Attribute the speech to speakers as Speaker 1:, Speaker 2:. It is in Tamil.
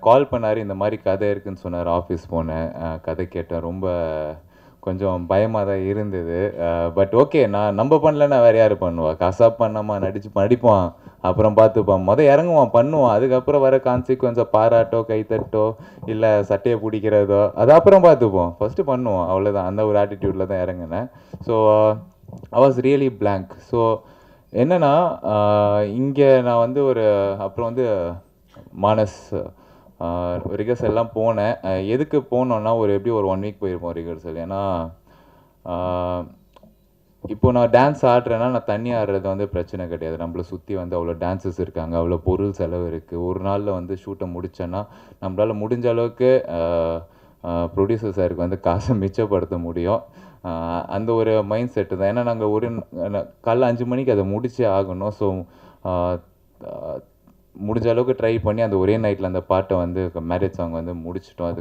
Speaker 1: கால் பண்ணார், இந்த மாதிரி கதை இருக்குன்னு சொன்னார். ஆஃபீஸ் போனேன், கதை கேட்டேன். ரொம்ப கொஞ்சம் பயமாக தான் இருந்தது. பட் ஓகே, நம்ம பண்ணலன்னா வேறு யார் பண்ணுவா? கசாப் பண்ணாமா, நடிப்பான், அப்புறம் பார்த்துப்பான். இறங்குவான், பண்ணுவான். அதுக்கப்புறம் வர கான்சிக்வன்ஸை பாராட்டோ, கைத்தட்டோ, இல்லை சட்டையை பிடிக்கிறதோ, அது அப்புறம் பார்த்துப்போம். ஃபஸ்ட்டு பண்ணுவோம், அவ்வளோதான். அந்த ஒரு ஆட்டிடியூடில் தான் இறங்கினேன். So I was really blank. So என்னென்னா, இங்கே நான் வந்து அப்புறம் வந்து மானஸ் ரிஹர்சல்லாம் போனேன். எதுக்கு போனோன்னா, எப்படி ஒரு 1 வீக் போயிருப்போம் ரிஹர்சல். ஏன்னா இப்போது நான் டான்ஸ் ஆடுறேன்னா, நான் தனியாக ஆடுறது வந்து பிரச்சனை கிடையாது. நம்மளை சுற்றி வந்து அவ்வளோ டான்ஸர்ஸ் இருக்காங்க, அவ்வளோ பொருள் செலவு இருக்குது. ஒரு நாளில் வந்து ஷூட்டை முடித்தேன்னா, நம்மளால் முடிஞ்ச அளவுக்கு ப்ரொடியூசர் சாருக்கு வந்து காசை மிச்சப்படுத்த முடியும். அந்த ஒரு மைண்ட் செட்டு தான். ஏன்னா நாங்கள் காலைல 5 மணிக்கு அதை முடிச்சே ஆகணும். ஸோ முடிஞ்ச அளவுக்கு ட்ரை பண்ணி அந்த ஒரே நைட்டில் அந்த பாட்டை வந்து மேரேஜ் சாங் வந்து முடிச்சிட்டோம். அதுக்கு